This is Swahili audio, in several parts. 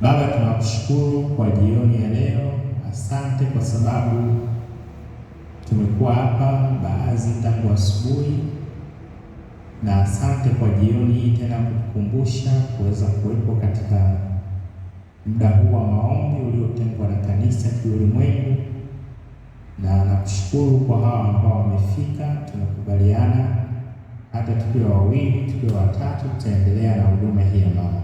Baba, tunakushukuru kwa jioni ya leo. Asante kwa sababu tumekuwa hapa baadhi tangu asubuhi, na asante kwa jioni hii tena kukumbusha kuweza kuwepo katika muda huu wa maombi uliotengwa na kanisa kiulimwengu, na nakushukuru kwa hawa ambao wamefika. Tunakubaliana hata tukiwa wawili, tukiwa watatu, tutaendelea na huduma hii ya maombi.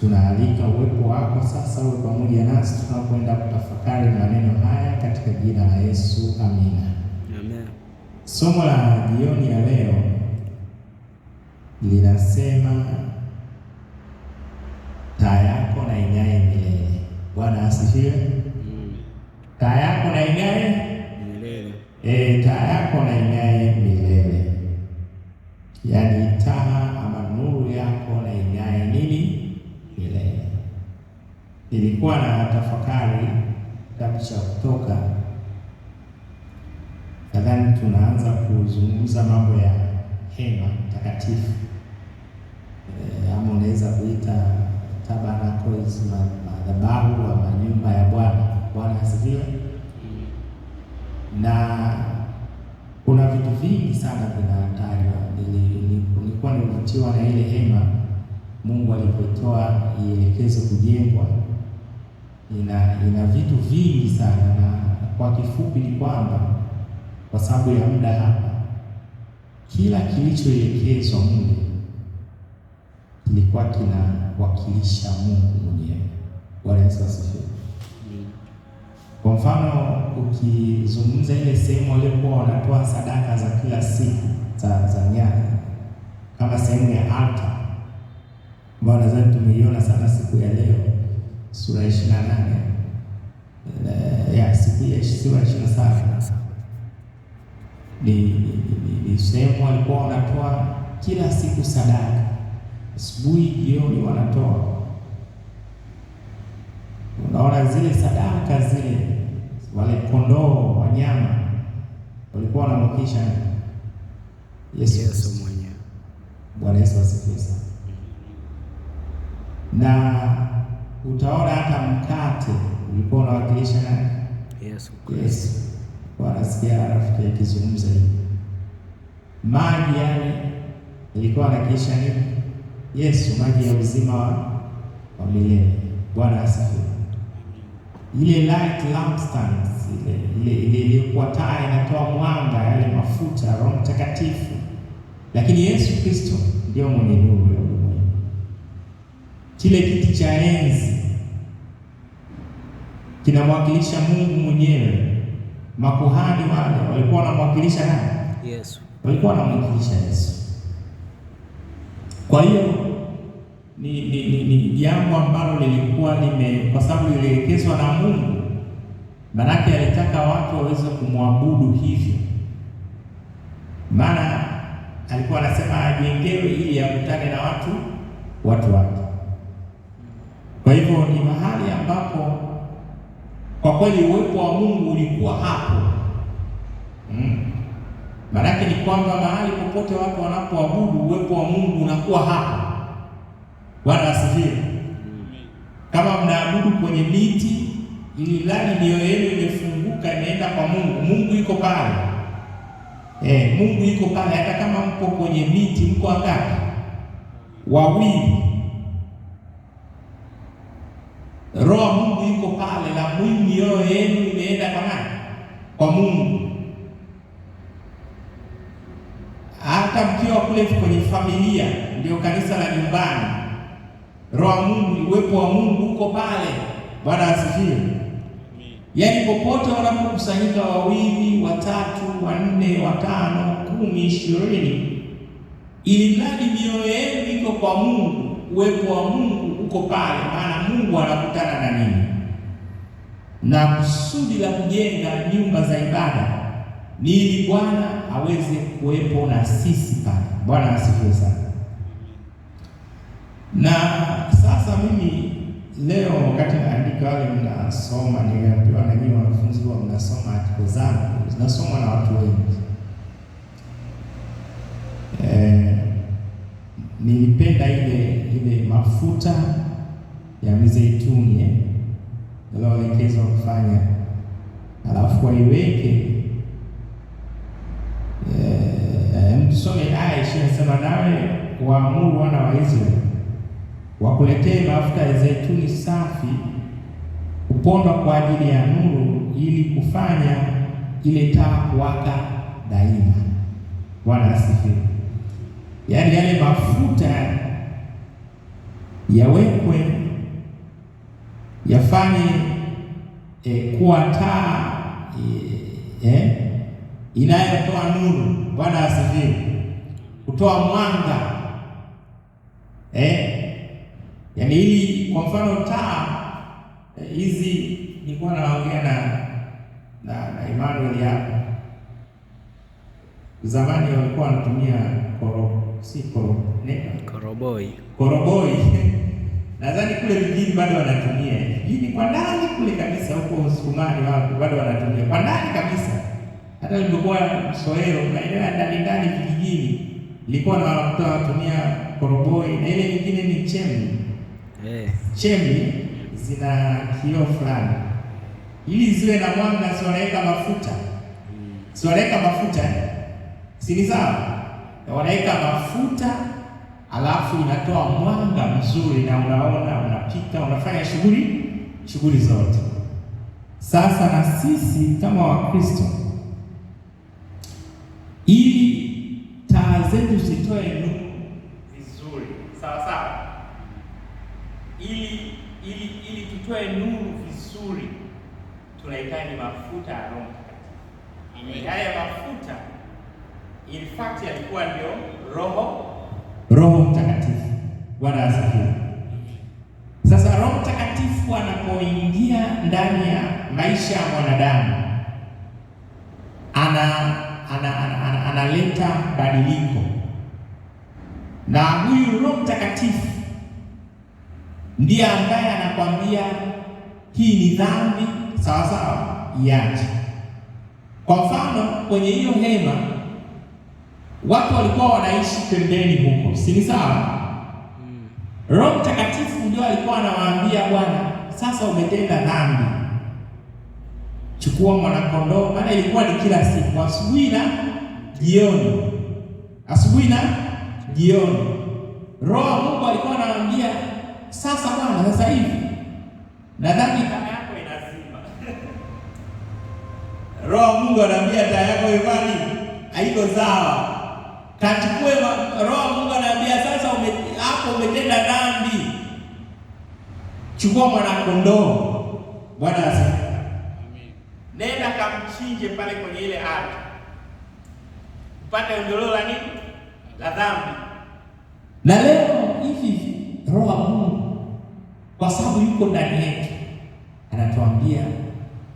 Tunaalika uwepo wako sasa uwe pamoja nasi tunapoenda kutafakari maneno haya katika jina la Yesu, amina. Amen. Somo la jioni ya leo linasema taa yako na ing'ae milele. Bwana asifiwe. Taa yako na ing'ae milele. Taa yako na ing'ae milele, yaani taa ama nuru yako na ing'ae nini? Milele. Nilikuwa na tafakari kitabu cha Kutoka, nadhani tunaanza kuzungumza mambo ya hema takatifu, ama unaweza kuita tabernacles, madhabahu ama nyumba ya Bwana. Bwana asifiwe. Na kuna vitu vingi sana vinatajwa. Nilikuwa nilivutiwa na ile hema Mungu alipotoa ielekezo kujengwa. Ina vitu vingi sana, na kwa kifupi ni kwamba kwa sababu ya muda hapa, kila kilichoelekezwa Mungu kilikuwa kinawakilisha Mungu mwenyewe. Bwana Yesu asifiwe. Kwa mfano, ukizungumza ile sehemu waliokuwa wanatoa sadaka za kila siku za nyama kama sehemu ya altar, ambayo nadhani tumeiona sana siku ya leo, sura 28 ya siku ya sura 27, ni sehemu walikuwa wanatoa kila siku sadaka, asubuhi jioni wanatoa. Unaona zile sadaka zile, wale kondoo wanyama walikuwa wanamwakilisha Yesu mwenyewe. Bwana Yesu asifiwe sana. Na utaona hata mkate ulikuwa unawakilisha nani? Yesu. Wanasikia rafiki akizungumza hivi. Maji yale ilikuwa anawakilisha nini? Yesu, maji ya uzima wa milele. Bwana asifiwe. Ile light lampstands ile ilikuwa taa inatoa mwanga, yale mafuta, Roho Mtakatifu. Lakini Yesu Kristo ndio mwenye nuru ya ulimwengu. Kile kiti cha enzi kinamwakilisha Mungu mwenyewe. Makuhani wale walikuwa wanamwakilisha nani? Yesu. Walikuwa wanamwakilisha Yesu. Kwa hiyo ni jambo ambalo lilikuwa kwa sababu lilielekezwa na Mungu, manake alitaka watu waweze kumwabudu hivyo. Maana alikuwa anasema ajengewe ili akutane na watu wake. Kwa hivyo ni mahali ambapo kwa kweli uwepo wa Mungu ulikuwa hapo. Maanake ni kwamba mahali popote watu wanapoabudu, uwepo wa Mungu unakuwa hapo. Bwana asifiwe. Kama mnaabudu kwenye miti, ili ndani mioyo yenu imefunguka imeenda kwa Mungu, Mungu yuko pale. Mungu yuko pale. Hata kama mpo kwenye miti, mko wangapi? Wawili. Roho Mungu yuko pale, na mioyo yenu imeenda kwa nani? Kwa Mungu. Hata mkiwa kule kwenye familia, ndio kanisa la nyumbani, Roho Mungu, uwepo wa Mungu uko pale. Bwana asifiwe. Yaani popote wanapokusanyika wawili, watatu, wanne, watano, 10, 20, ili mradi mioyo yenu iko kwa Mungu, uwepo wa Mungu uko pale, maana Mungu anakutana na nini? Na kusudi la kujenga nyumba za ibada ni ili Bwana aweze kuwepo na sisi pale. Bwana asifiwe sana. Na sasa mimi leo wakati naandika, wale mnasoma, niliambiwa na nyinyi wanafunzi wa mnasoma article zangu, zinasomwa na watu wengi. Nilipenda ile mafuta ya mizeituni walioelekezwa kufanya, alafu waiweke. Tusome aya 20, nawe waamuru wana wa Israeli wakuletee mafuta ya zeituni safi kupondwa kwa ajili ya nuru, ili kufanya ile taa kuwaka daima. Bwana asifiwe. Yaani yale mafuta yawekwe yafanye kuwa taa inayotoa nuru. Bwana asifiwe. Kutoa mwanga yaani hili, kwa mfano taa hizi, nilikuwa naongea na Emmanuel hapo. Zamani walikuwa wanatumia koroboi nadhani kule vijijini bado wanatumia. Hii ni kwa ndani kule kabisa, huko Sukumani wao bado wanatumia kwa ndani kabisa. Hata nilikuwa Msoero, maeneo ya ndani vijijini, nilikuwa na wanatumia koroboi, na ile nyingine ni chemli. Chemli zina kioo fulani ili ziwe na mwanga, si wanaweka mafuta. Si wanaweka mafuta si ni sawa? Wanaweka mafuta alafu inatoa mwanga mzuri, na unaona, unapika, unafanya shughuli zote. Sasa na sisi kama Wakristo, ili taa zetu zitoe nuru vizuri, sawa sawa, ili tutoe nuru vizuri, tunahitaji mafuta ya Roho Mtakatifu. Haya mafuta in fact yalikuwa ndio Roho Mtakatifu. Bwana asifiwe. Sasa Roho Mtakatifu anapoingia ndani ya maisha ya mwanadamu, analeta badiliko, na huyu Roho Mtakatifu ndiye ambaye anakwambia hii ni dhambi, sawa sawa, iache. Kwa mfano, kwenye hiyo hema watu walikuwa wanaishi pembeni huko, si ni sawa? Roho Mtakatifu ndio alikuwa anawaambia, Bwana, sasa umetenda dhambi, chukua mwanakondoo. Maana ilikuwa ni kila siku, asubuhi na jioni. Roho wa Mungu alikuwa anawaambia, sasa Bwana, sasa hivi nadhani taa yako inazima. Roho wa Mungu anaambia taa yako imani haiko sawa. Kachukue. Roho wa Mungu anaambia, sasa hapo umetenda dhambi, chukua mwanakondoo. Bwana asifiwe. Amen. Nenda kamchinje pale kwenye ile ardhi, upate ondoleo la nini? La dhambi. Na leo hivi Roho wa Mungu, kwa sababu yuko ndani yetu, anatuambia,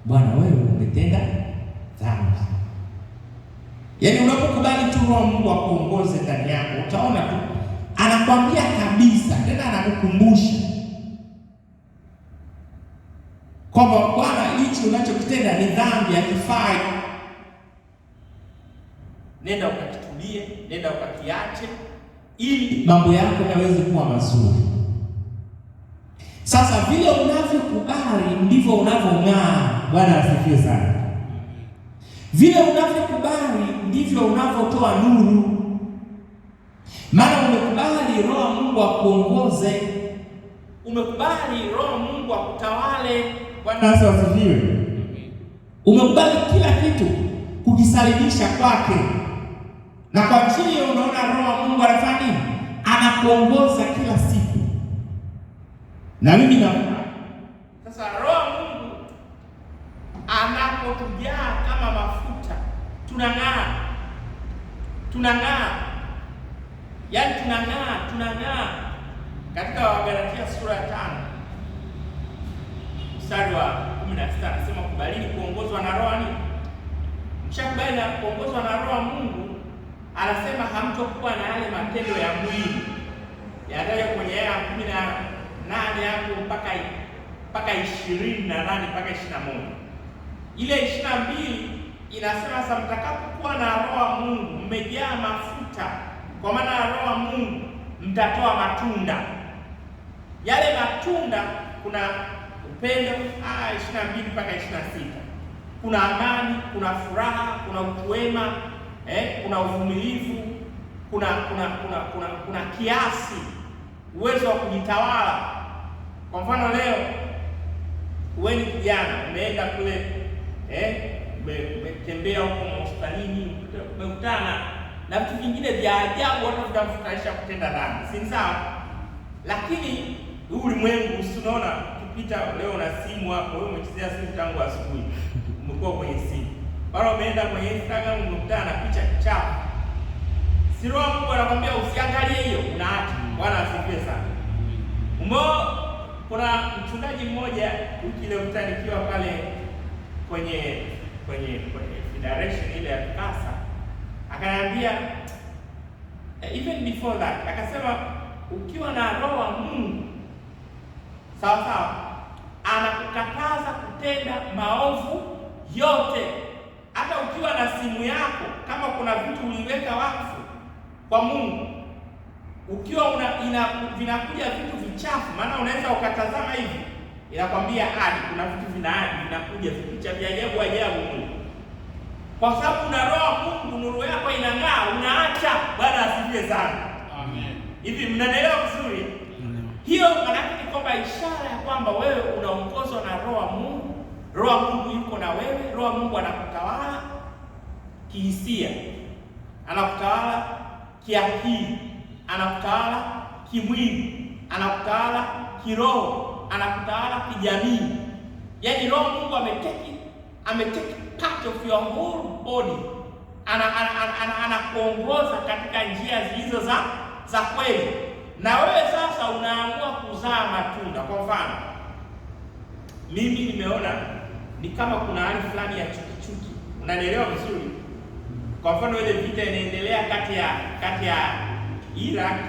Bwana, wewe umetenda dhambi. Yaani unapokubali tu Roho wa Mungu akuongoze ndani yako, utaona tu anakwambia kabisa, tena anakukumbusha kwamba, Bwana, hichi unachokitenda ni dhambi, hakifai. Nenda ukakitulie, nenda ukakiache, ili mambo yako yaweze kuwa mazuri. Sasa vile unavyokubali ndivyo unavyong'aa. Bwana asifiwe sana. Vile unavyokubali ndivyo unavyotoa nuru. Maana umekubali Roho wa Mungu akuongoze, umekubali Roho wa Mungu akutawale. Bwana asifiwe. Umekubali kila kitu kukisalimisha kwake, na kwa hiyo unaona Roho wa Mungu anafanya nini? Anakuongoza kila siku. Na mimi na sasa Roho wa Mungu anapotujaa kama mafuta, tunang'aa. Yaani tunang'aa. Katika Wagalatia sura ya 5 mstari wa 16 anasema, kubalini kuongozwa na Roho nini? Mshakubali na kuongozwa na Roho wa Mungu, anasema hamtokuwa na yale matendo ya mwili yanayo kwenye aya 18 hapo mpaka 28 mpaka 21. Ile 22 inasema, sasa mtakapokuwa na Roho wa Mungu, mmejaa mafuta, kwa maana Roho wa Mungu, mtatoa matunda. Yale matunda, kuna upendo 22 mpaka 26. Kuna amani, kuna furaha, kuna utu wema, kuna uvumilivu, kuna kiasi, uwezo wa kujitawala. Kwa mfano leo wewe ni kijana, umeenda kule umetembea huko hospitalini, umekutana na vitu vingine vya ajabu watu vitamfurahisha kutenda dhambi, si sawa? Lakini huu ulimwengu unaona, ukipita leo na simu hapo, wewe umechezea simu tangu asubuhi, umekuwa kwenye simu, mara umeenda kwenye Instagram umekutana na picha chafu. Si Roho Mungu anakuambia usiangalie hiyo, unaacha. Bwana asifiwe sana. Kuna mchungaji mmoja wiki iliyopita nikiwa pale kwenye federation ile ya Kasa, akaniambia even before that, akasema ukiwa na Roho wa Mungu sawa sawa, anakukataza kutenda maovu yote. Hata ukiwa na simu yako, kama kuna vitu uliweka wakfu kwa Mungu, ukiwa vinakuja vitu vichafu, maana unaweza ukatazama hivi, inakwambia kuna vitu vinakuja vipicha vya ajabu Mungu. Kwa sababu una Roho wa Mungu, nuru yako inang'aa, unaacha. Bwana asifiwe sana. Amen. Hivi mnaelewa vizuri? Hiyo maana ni kwamba ishara ya kwamba wewe unaongozwa na Roho wa Mungu. Roho wa Mungu yuko na wewe. Roho wa Mungu anakutawala kihisia, anakutawala kiakili, anakutawala kimwili, anakutawala kiroho, anakutawala kijamii. Yaani Roho Mungu ameteki part of your whole body. Anakuongoza katika njia zilizo za kweli. Na wewe sasa unaamua kuzaa matunda. Kwa mfano, mimi nimeona ni kama kuna hali fulani ya chuki. Unanielewa vizuri? Kwa mfano ile vita inaendelea kati ya Iraq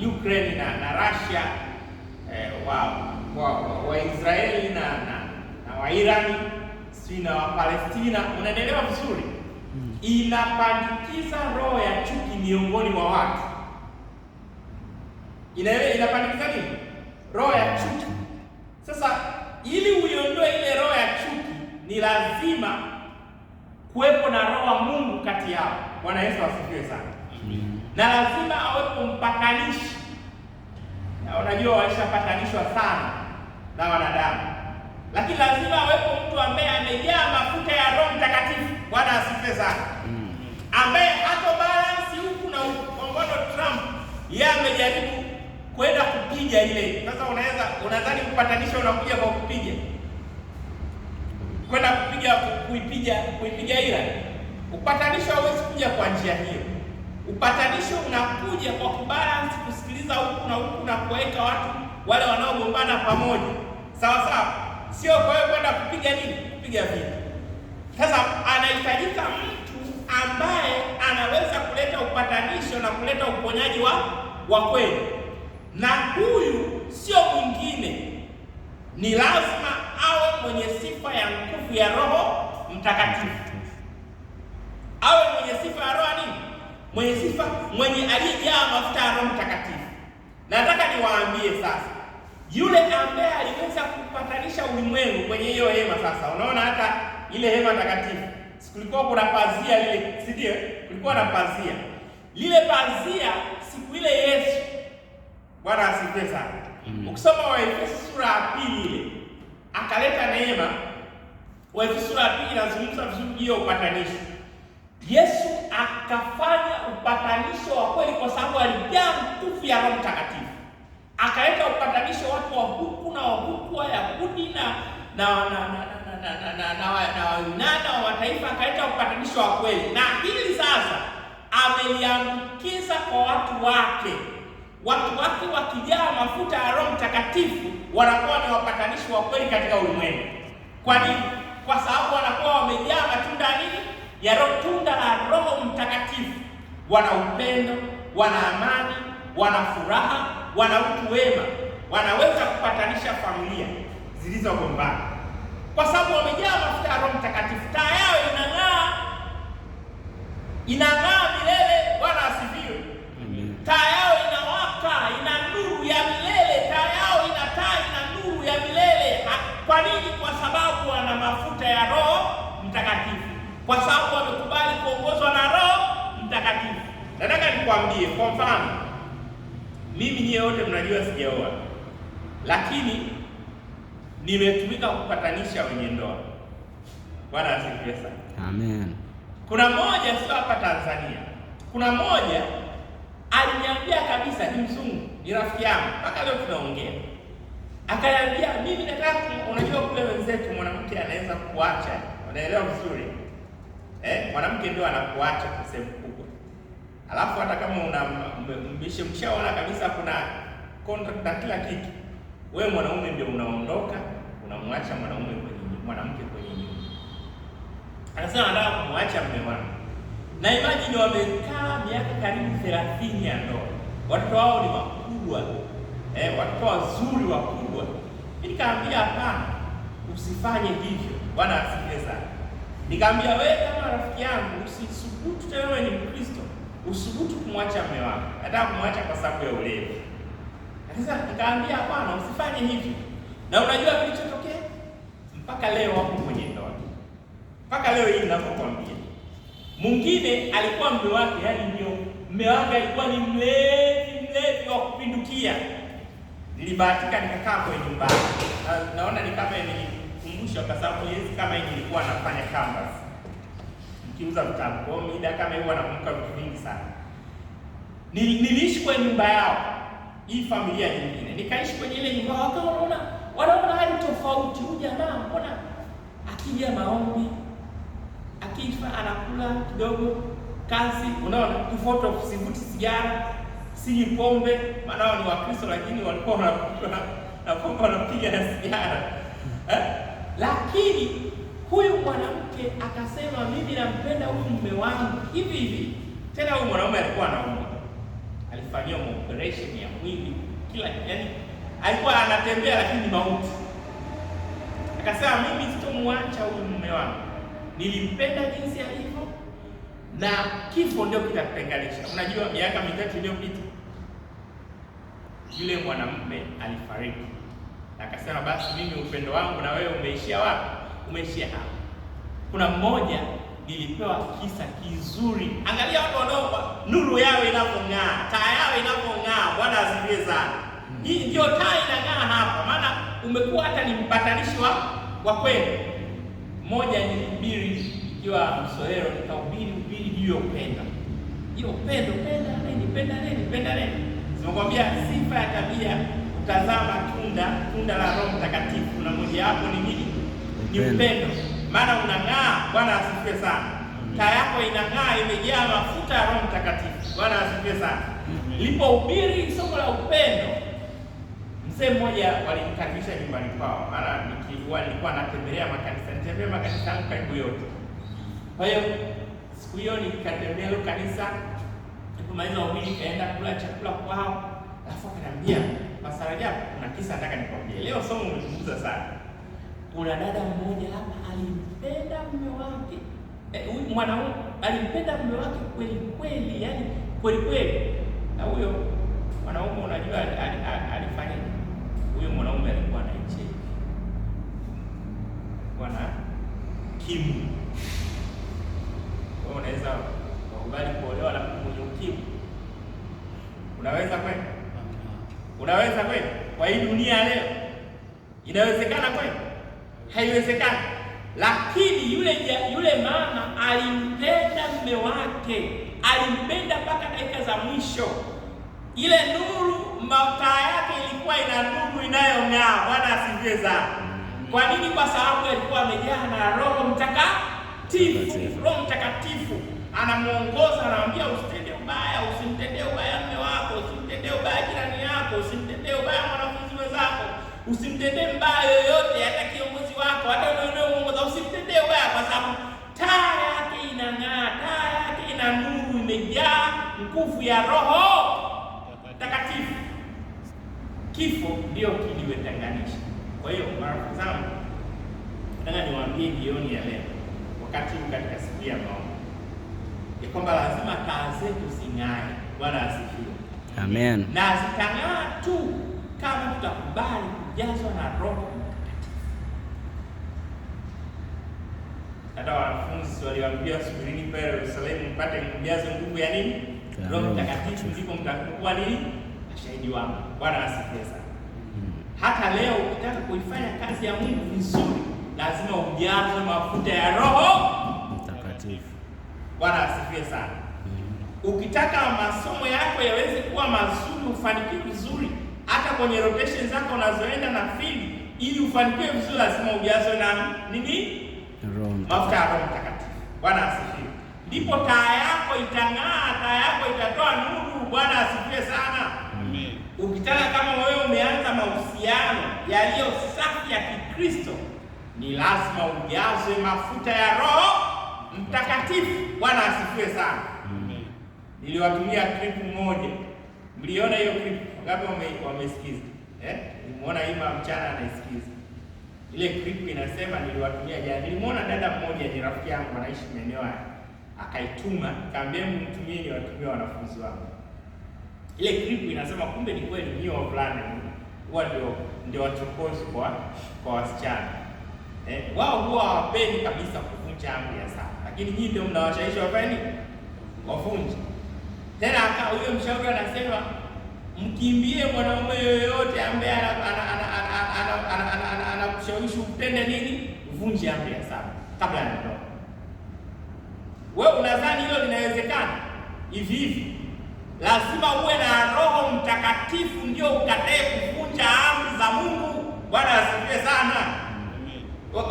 Ukraine na Russia, wa Israeli na wa Irani, si na wa Palestina. Unaelewa vizuri? Inapandikiza roho ya chuki miongoni mwa watu. Inapandikiza nini? Roho ya chuki. Sasa ili uiondoe ile roho ya chuki, ni lazima kuwepo na Roho wa Mungu kati yao. Bwana Yesu asifiwe sana. Na lazima awepo mpatanishi. Na unajua waishapatanishwa sana na wanadamu, lakini lazima awepo mtu ambaye amejaa mafuta ya Roho Mtakatifu. Bwana asifiwe sana. Ambaye hato balance huku na huku. Kwa mfano Trump, yeye amejaribu kwenda kupiga ile. Sasa unadhani kupatanisha unakuja kwa kupiga, kwenda kuipiga Iran. Upatanisho hauwezi kuja kwa njia hiyo. Upatanisho unakuja kwa kubalance, kusikiliza huku na huku na kuweka watu wale wanaogombana pamoja, sawa sawa. Sio kwa hiyo kwenda kupiga vita. Sasa anahitajika mtu ambaye anaweza kuleta upatanisho na kuleta uponyaji wa kweli. Na huyu sio mwingine, ni lazima awe mwenye sifa ya nguvu ya Roho Mtakatifu. Awe mwenye sifa ya roho nini? Mwenye aliyejaa mafuta ya Roho Mtakatifu. Nataka niwaambie sasa, yule ambaye aliweza kupatanisha ulimwengu kwenye hiyo hema. Sasa unaona hata ile hema takatifu, kulikuwa kuna pazia lile, si ndio? Kulikuwa na pazia. Lile pazia siku ile Yesu, Bwana asifiwe sana. Ukisoma Waefeso sura ya 2 ile, akaleta neema. Waefeso sura ya 2 inazungumza vizuri hiyo upatanisho. Yesu akafanya upatanisho wa kweli kwa sababu alijaa nguvu ya Roho Mtakatifu. Akaleta upatanisho watu wa huku na wa huku, Wayahudi na Wayunani wa mataifa, akaleta upatanisho wa kweli. Na hili sasa ameliambukiza kwa watu wake. Watu wake wakijaa mafuta ya Roho Mtakatifu wanakuwa ni wapatanishi wa kweli katika ulimwengu. Kwa nini? Kwa sababu wanakuwa wamejaa matunda nini? Ya Roho, tunda la Roho Mtakatifu. Wana upendo, wana amani, wana furaha, wana utu wema. Wanaweza kupatanisha familia zilizogombana kwa sababu wamejaa mafuta ya Roho Mtakatifu. Taa yao inang'aa milele. Bwana asifiwe. Taa yao inawaka, ina nuru ya nikwambie, kwa mfano mimi nyie wote mnajua sijaoa, lakini nimetumika kupatanisha wenye ndoa. Bwana asifiwe sana. Amen. Kuna mmoja sio hapa Tanzania, kuna mmoja aliniambia kabisa, ni mzungu, ni rafiki yangu, mpaka leo tunaongea. Akaniambia mimi nataka, unajua kule wenzetu mwanamke anaweza kuacha, unaelewa vizuri mwanamke ndio anakuacha kwa sehemu kubwa, alafu hata kama mshaona kabisa kuna contract na kila kitu, wewe mwanaume ndio unaondoka, unamwacha mwanamke kwenye nyumba. Anasema anataka kumwacha mume wangu, na imagine wamekaa miaka karibu 30 ya ndoa, watoto wao ni wakubwa, watoto wazuri wakubwa. Nikaambia hapana, usifanye hivyo. Bwana asifiwe sana. Nikamwambia wewe kama rafiki yangu usisubutu, tena wewe ni Mkristo, usubutu kumwacha mume wako. Nataka kumwacha kwa sababu ya ulevi. Sasa nikamwambia hapana, usifanye hivyo. Na unajua kilichotokea? Mpaka leo wako kwenye ndoa. Mpaka leo hii ninapokuambia. Mwingine alikuwa mume wake, yani ndio mume wake alikuwa ni mlevi wa kupindukia. Nilibahatika nikakaa kwenye nyumba. Naona ni kama nilikumbusha kwa sababu hizi kama hii nilikuwa nafanya canvas. Nikiuza vitabu. Kwa hiyo mida kama hiyo nakumbuka vitu vingi sana. Niliishi kwenye nyumba yao. Hii familia nyingine. Nikaishi kwenye ile nyumba, wanaona hali tofauti. Huyu jamaa mbona akija maombi, akifa anakula kidogo, kazi, unaona tofauti, sivuti sigara, si pombe, maana wao ni Wakristo lakini walikuwa wanapiga na sigara. Lakini huyu mwanamke akasema mimi nampenda huyu mume wangu hivi hivi. Tena huyu mwanaume alikuwa anaumwa, alifanyiwa operation ya mwili kila, yani alikuwa anatembea lakini mauti. Akasema mimi sitomwacha huyu mume wangu, nilimpenda jinsi alivyo na kifo ndio kitatutenganisha. Unajua miaka 3 iliyopita yule mwanamume alifariki. Akasema basi mimi upendo wangu na wewe umeishia wapi? Umeishia hapa. Kuna mmoja nilipewa kisa kizuri. Angalia watu wanaomba nuru yao inapong'aa, taa yao inapong'aa. Bwana asifiwe sana. Hii ndio taa inang'aa hapa, maana umekuwa hata ni mpatanishi wa kweli. Mmoja nilihubiri ikiwa Msolero, nikahubiri juu ya upendo. Hiyo upendo, penda nini? Simekwambia sifa ya tabia utazama tunda la Roho Mtakatifu, na moja hapo ni nini? Ni upendo. Maana unang'aa. Bwana asifiwe sana. Taa yako inang'aa, imejaa mafuta ya Roho Mtakatifu. Bwana asifiwe sana. Nilipohubiri somo la upendo, mzee mmoja walinikaribisha nyumbani kwao. Maana nilikuwa natembelea makanisa yangu karibu yote. Kwa hiyo siku hiyo nikatembea ile kanisa, nilipomaliza uhubiri kaenda kula chakula kwao. Alafu akaniambia, Pastor Rajab, kuna kisa nataka nikwambie. Leo somo umezungumza sana. Kuna dada mmoja hapa alimpenda mume wake. Huyu mwanaume alimpenda mume wake kweli, yani kweli. Na huyo mwanaume unajua alifanya nini? Huyo mwanaume alikuwa na HIV. Bwana kimu. Wewe unaweza kukubali kuolewa na mtu mwenye ukimwi? Unaweza kweli? Unaweza kweli? Kwa hii dunia leo inawezekana kweli? Haiwezekani. Lakini yule mama alimpenda mume wake, alimpenda mpaka dakika za mwisho. Ile nuru, mataa yake ilikuwa ina nuru inayong'aa. Bwana asifiwe sana. Kwa nini? Kwa sababu alikuwa amejaa na Roho Mtakatifu. Roho Mtakatifu anamuongoza, anamwambia usitende ubaya, usimtendee ubaya mume wako, usimtendee ubaya jirani yako, usimtendee ubaya mwanafunzi wenzako, usimtendee mbaya yoyote, hata kiongozi wako, hata unayeongoza usimtendee ubaya, kwa sababu taa yake inang'aa, taa yake ina nuru, imejaa nguvu ya Roho Mtakatifu. Kifo ndio kiliwetenganisha. Kwa hiyo marafiki zangu, nataka niwaambie jioni ya leo, wakati huu katika siku ya maombi, ya kwamba lazima taa zetu zing'ae. Bwana asifiwe. Amen. Na zitang'aa tu kama tutakubali kujazwa na Roho Mtakatifu. Hata wanafunzi waliwaambia, subirini pale Yerusalemu mpate mjazo nguvu ya nini? Roho Mtakatifu ndipo mtakuwa nini? Mashahidi wangu. Bwana asifiwe sana. Hata leo ukitaka kuifanya kazi ya Mungu vizuri, lazima ujazwe mafuta ya Roho Mtakatifu. Bwana asifiwe sana. Ukitaka masomo yako yaweze kuwa mazuri, ufanikiwe vizuri, hata kwenye rotation zako unazoenda na field, ili ufanikiwe vizuri, lazima ujazwe na nini? Mafuta ya Roho Mtakatifu. Bwana asifiwe. Ndipo taa yako itang'aa, taa yako itatoa nuru. Bwana asifiwe sana. Amen. Ukitaka kama wewe umeanza mahusiano yaliyo safi ya Kikristo, ni lazima ujazwe mafuta ya Roho Mtakatifu. Bwana asifiwe sana. Amen. Niliwatumia clip moja. Mliona hiyo clip? Ngapi wamesikiza? Nimeona Ima mchana anaisikiza. Ile clip inasema, niliwatumia jana. Nilimwona dada mmoja, ni rafiki yangu, anaishi maeneo haya. Akaituma, kaambia mtumie niwatumie wanafunzi wangu. Ile clip inasema kumbe ni kweli nyinyi wavulana huwa ndio wachokozi kwa wasichana. Wao huwa hawapendi kabisa kuvunja amri ya saba, lakini nyinyi ndio mnawashawishi wafanye wavunje. Tena huyo mshauri anasema mkimbie mwanaume yoyote ambaye anakushawishi utende nini? Uvunje amri ya saba kabla ya ndoa. Wewe unadhani hilo linawezekana? Hivi lazima uwe na Roho Mtakatifu ndio ukatae kuvunja amri za Mungu. Bwana asifiwe sana.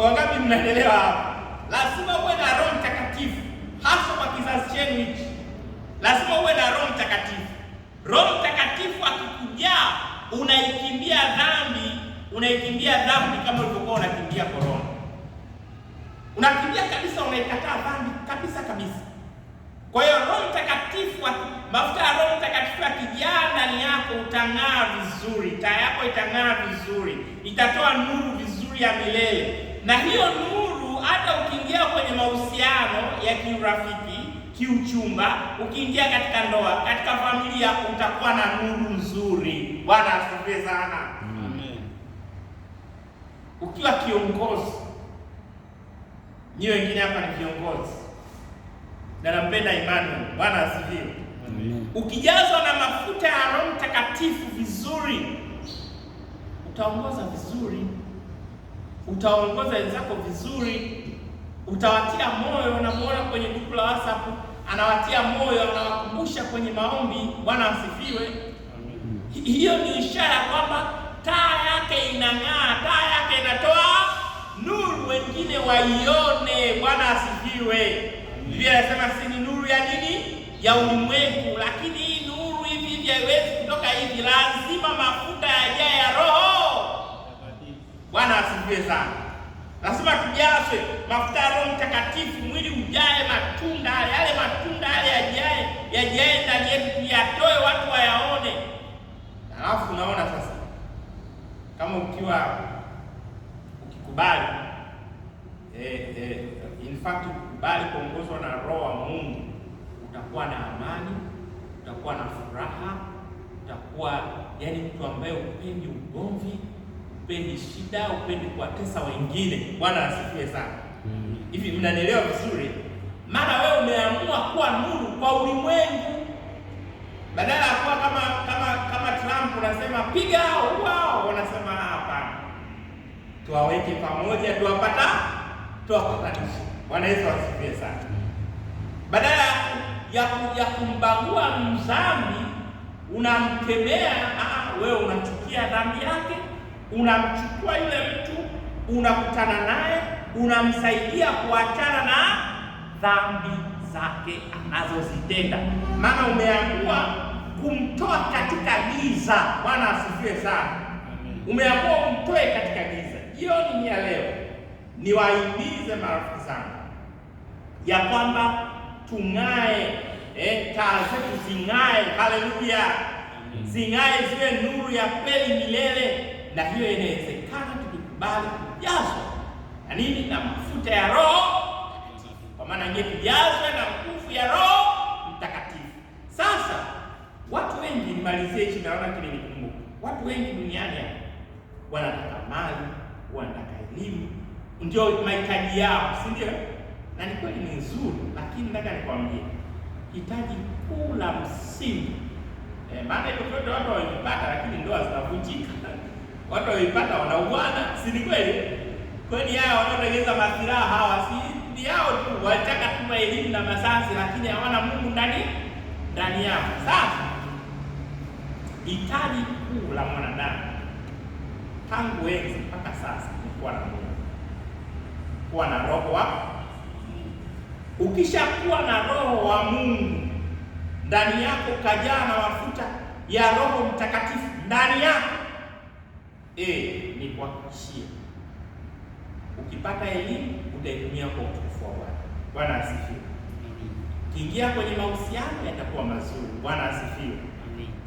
Wangapi mnaelewa hapa? Lazima uwe na Roho Mtakatifu, hasa kwa kizazi chenu hiki. Lazima uwe na Roho Mtakatifu. Roho Mtakatifu akikujaa, unaikimbia dhambi kama ulivyokuwa unakimbia korona. Unakimbia kabisa, unaikataa dhambi kabisa. Kwa hiyo Roho Mtakatifu, mafuta ya Roho Mtakatifu yakijaa ndani yako, utang'aa vizuri, taa yako itang'aa vizuri, itatoa nuru vizuri ya milele. Na hiyo nuru, hata ukiingia kwenye mahusiano ya kiurafiki, kiuchumba, ukiingia katika ndoa, katika familia, utakuwa na nuru nzuri. Bwana asifiwe sana. Amen. Ukiwa kiongozi, nyinyi wengine hapa ni viongozi, na nampenda Emmanuel. Bwana asifiwe. Amen. Ukijazwa na mafuta ya Roho Mtakatifu vizuri, utaongoza vizuri, utaongoza wenzako vizuri, utawatia moyo. Unamuona kwenye grupu la WhatsApp, anawatia moyo, anawakumbusha kwenye maombi. Bwana asifiwe. Amen. Hiyo ni ishara kwamba taa yake inang'aa, taa yake inatoa nuru, wengine waione. Bwana asifiwe. Biblia inasema si ni nuru ya nini? Ya ulimwengu. Lakini hii nuru hivi haiwezi kutoka hivi, lazima mafuta yajae ya Roho. Bwana asifiwe sana. Lazima tujazwe mafuta ya Roho Mtakatifu, mwili ujae matunda, yale matunda yale yajae ndani yetu, tuyatoe, watu wayaone. Alafu unaona sasa, kama ukikubali in fact ukikubali kuongozwa na Roho wa Mungu, utakuwa na amani, utakuwa na furaha, utakuwa yani mtu ambaye upendi ugomvi, upendi shida, upendi kuwatesa wengine. Bwana asifiwe sana. Hivi mnanielewa vizuri? Maana wewe umeamua kuwa nuru kwa ulimwengu, badala ya kuwa kama Trump unasema piga hao, wanasema hapana, tuwaweke pamoja, tuwapatanishe. Bwana Yesu asifiwe sana. Badala ya kumbagua mzambi, unamkemea, wewe unachukia dhambi yake, unamchukua yule mtu, unakutana naye, unamsaidia kuachana na dhambi zake anazozitenda. Maana umeamua kumtoa katika giza. Bwana asifiwe sana. Umeamua umtoe katika giza. Jioni ya leo niwahimize marafiki zangu ya kwamba tung'ae, taa zetu zing'ae. Haleluya. Zing'ae, ziwe nuru ya kweli milele. Na hiyo inawezekana tukikubali kujazwa na nini? Na mafuta ya Roho. Kwa maana nyinyi tujazwe na nguvu ya Roho Mtakatifu. Sasa watu wengi, nimalizie hichi, naona kile nikumbuka. Watu wengi duniani wanataka mali, wanataka elimu, ndio mahitaji yao, si ndio? Na ni kweli ni nzuri, lakini nataka nikwambie, hitaji kuu la msingi. Maana hiyo vyote watu wamepata, lakini ndoa zinavunjika. Watu wamepata wanauana, si ni kweli? Kwani hao wanaotengeneza masiraha hawa si yao tu, wanataka tu elimu na masazi, lakini hawana Mungu ndani yao. Sasa hitaji kuu la mwanadamu tangu enzi mpaka sasa ni kuwa na Mungu, kuwa na roho wa Mungu. Ukishakuwa na roho wa Mungu ndani yako, kajaa na mafuta ya Roho Mtakatifu ndani yako, ni kuhakikishia ukipata elimu utaitumia kwa utukufu wa Bwana. Bwana asifiwe. Kiingia kwenye mahusiano yatakuwa mazuri. Bwana asifiwe.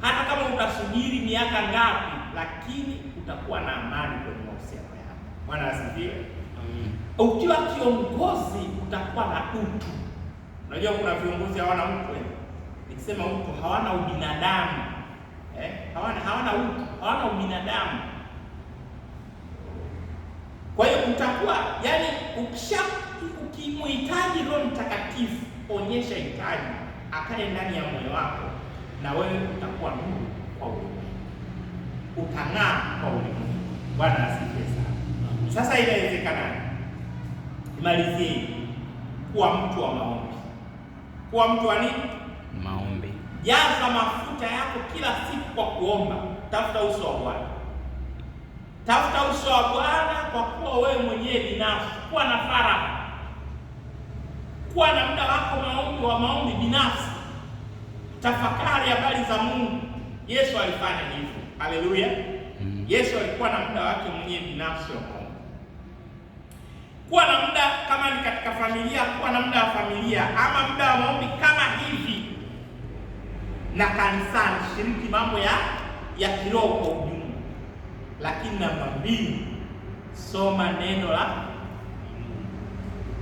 Hata kama utasubiri miaka ngapi, lakini utakuwa na amani kwenye mahusiano yako. Bwana asifiwe. Ukiwa kiongozi utakuwa na utu. Unajua kuna viongozi hawana utu. Nikisema utu, hawana ubinadamu. Hawana utu, hawana ubinadamu. Kwa hiyo utakuwa, yani ukimhitaji Roho Mtakatifu, onyesha hitaji, akae ndani ya moyo wako, na wewe utakuwa nuru kwa ulimwengu, utang'aa kwa ulimwengu. Bwana asifiwe sana. Sasa inawezekana, nimalizie, kuwa mtu wa maombi. Kuwa mtu wa nini? Maombi. Jaza mafuta yako kila siku kwa kuomba. Tafuta uso wa Bwana. Tafuta uso wa Bwana kwa kuwa wewe mwenyewe binafsi. Kuwa na faragha. Kuwa na muda wako wa maombi binafsi. Tafakari habari za Mungu. Yesu alifanya hivyo. Haleluya. Yesu alikuwa na muda wake mwenyewe binafsi wa maombi. Kuwa na muda, kama ni katika familia, kuwa na muda wa familia ama muda wa maombi kama hivi. Na kanisani, shiriki mambo ya kiroho kwa ujumla. Lakini namba 2, soma neno la Mungu.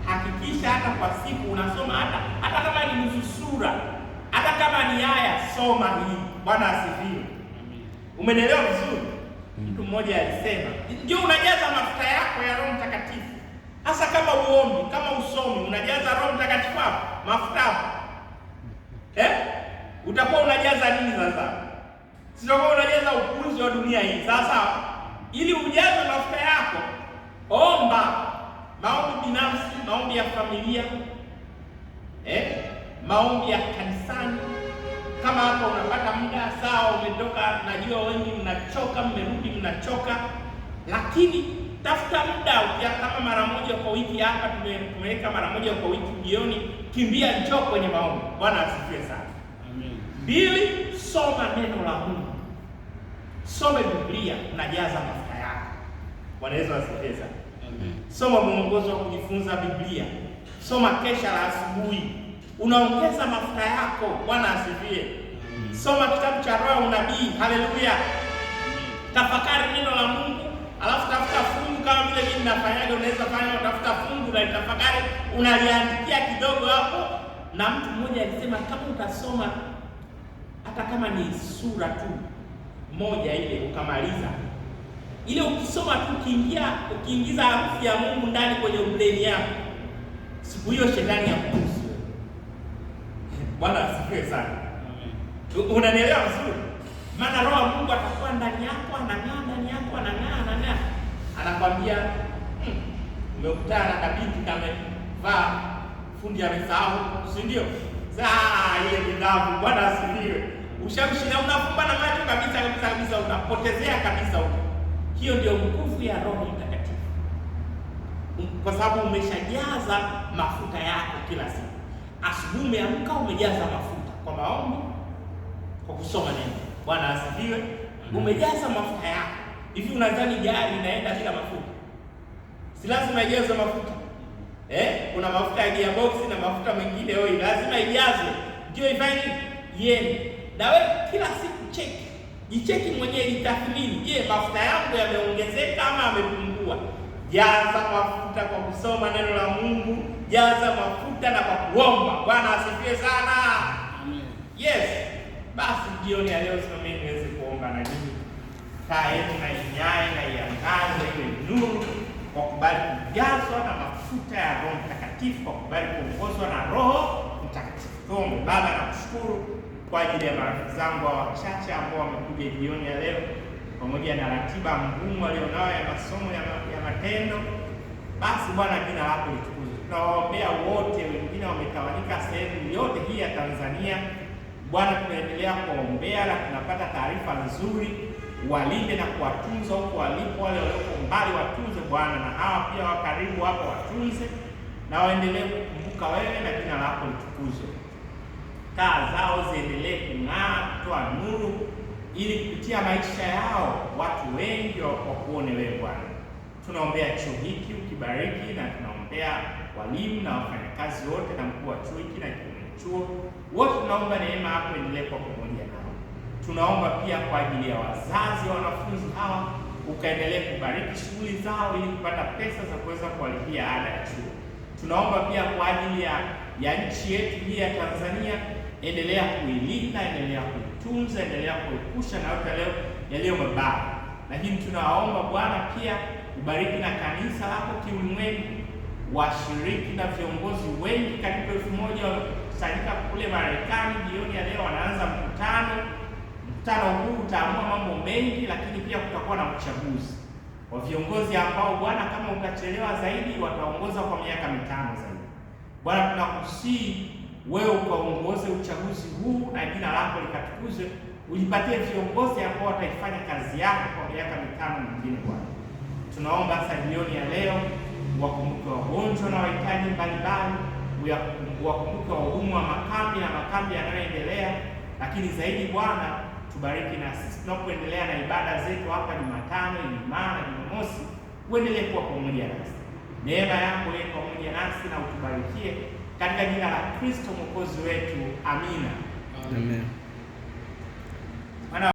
Hakikisha hata kwa siku unasoma hata kama ni nusu sura, hata kama ni aya, soma hii. Bwana asifiwe. Umenielewa vizuri? Mtu mmoja alisema, ndio unajaza mafuta yako ya Roho Mtakatifu. Hasa kama uombi, kama usomi, unajaza Roho Mtakatifu hapo, mafuta hapo. Utakuwa unajaza nini sasa? Sio unajaza upuzi wa dunia hii. Sasa ili ujaze mafuta yako, omba maombi binafsi, maombi ya familia, maombi ya kanisani. Kama hapa unapata muda, sawa, umetoka, najua wengi mnachoka, mmerudi mnachoka, lakini tafuta muda. Kama mara moja kwa wiki, hapa tumeweka mara moja kwa wiki jioni, kimbia, njoo kwenye maombi. Bwana asifiwe sana. 2, soma neno la Mungu. Soma Biblia, unajaza mafuta yako. Bwana Yesu asifiwe sana. Soma mwongozo wa kujifunza Biblia. Soma kesha la asubuhi, unaongeza mafuta yako. Bwana asifiwe. Soma kitabu cha Roho Unabii. Haleluya. Tafakari neno la Mungu, alafu tafuta fungu kama vile mimi nafanyaga. Unaweza fanya, utafuta fungu na tafakari, unaliandikia kidogo hapo. Na mtu mmoja alisema kama utasoma hata kama ni sura tu moja ile ukamaliza ile, ukisoma tu, ukiingiza harufu ya Mungu ndani kwenye brain yako, siku hiyo shetani hakukusi. Bwana asifiwe sana. Unanielewa vizuri? Maana Roho wa Mungu atakuwa ndani yako, anang'aa ndani yako, anang'aa. Anakwambia, umekutana na kabiti kamevaa, fundi amesahau, si ndio? Ile bidhamu. Bwana asifiwe. Ushamshina, unafumba na macho kabisa, unapotezea kabisa huko. Hiyo ndio nguvu ya Roho Mtakatifu, kwa sababu umeshajaza mafuta yako kila siku. Asubuhi umeamka, umejaza mafuta kwa maombi, kwa kusoma neno. Bwana asifiwe. Umejaza mafuta yako. Hivi unadhani gari inaenda bila mafuta? Si lazima ijaze mafuta. Kuna mafuta ya gearbox na mafuta mengine, lazima ijazwe ndio ifanye yeye. Na wewe kila siku jicheki mwenyewe, jitathmini. Je, mafuta yangu yameongezeka ama yamepungua? Jaza mafuta kwa kusoma neno la Mungu, jaza mafuta na kwa kuomba. Bwana asifiwe sana. Yes. Basi jioni ya leo simameni niweze kuomba na nyinyi. Taa yetu na inyae na iangaze iwe nuru, kwa kubali kujazwa na mafuta ya Roho Mtakatifu, kwa kubali kuongozwa na Roho Mtakatifu. Tuombe. Baba, nakushukuru kwa ajili ya marafiki zangu wachache ambao wamekuja jioni ya leo, pamoja na ratiba ngumu walionao ya masomo ya matendo. Basi Bwana, jina lako litukuzwe. Tunawaombea wote, wengine wametawanyika sehemu yote hii ya Tanzania. Bwana, tunaendelea kuombea na tunapata taarifa nzuri. Walinde na kuwatunza huko walipo, wale walioko mbali watunze Bwana, na hawa pia wa karibu hapo watunze, na waendelee kukumbuka wewe na jina lako litukuzwe. Taa zao ziendelee kung'aa, kutoa nuru, ili kupitia maisha yao watu wengi wakuone wewe Bwana. Tunaombea chuo hiki ukibariki, na tunaombea walimu na wafanyakazi wote na mkuu wa chuo hiki na chuo wote. Tunaomba neema yako endelee kwa pamoja nao. Tunaomba pia kwa ajili ya wazazi wa wanafunzi hawa, ukaendelee kubariki shughuli zao ili kupata pesa za kuweza kuwalipia ada ya chuo. Tunaomba pia kwa ajili ya nchi yetu hii ya Tanzania, endelea kuilinda, endelea kuitunza, endelea kuepusha na yote leo yaliyo mabaya. Lakini tunawaomba Bwana pia ubariki na kanisa lako kiulimwengu, washiriki na viongozi wengi karibu 1000 wamekusanyika kule Marekani. Jioni ya leo wanaanza mkutano. Mkutano huu utaamua mambo mengi, lakini pia kutakuwa na uchaguzi wa viongozi ambao Bwana, kama utachelewa zaidi, wataongoza kwa miaka 5 zaidi. Bwana, tunakusihi wewe ukaongoze uchaguzi huu na jina lako likatukuzwe. Ulipatie viongozi ambao wataifanya kazi yako kwa miaka 5 mingine Bwana. Tunaomba sasa jioni ya leo wakumbuke wagonjwa na wahitaji mbalimbali, wakumbuke wahudumu wa makambi na makambi yanayoendelea, lakini zaidi Bwana, tubariki na sisi tunapoendelea na ibada zetu hapa Jumatano, Ijumaa na Jumamosi. Uendelee kuwa pamoja nasi, neema yako iwe pamoja nasi, na utubarikie katika jina la Kristo Mwokozi wetu. Amina. Amen.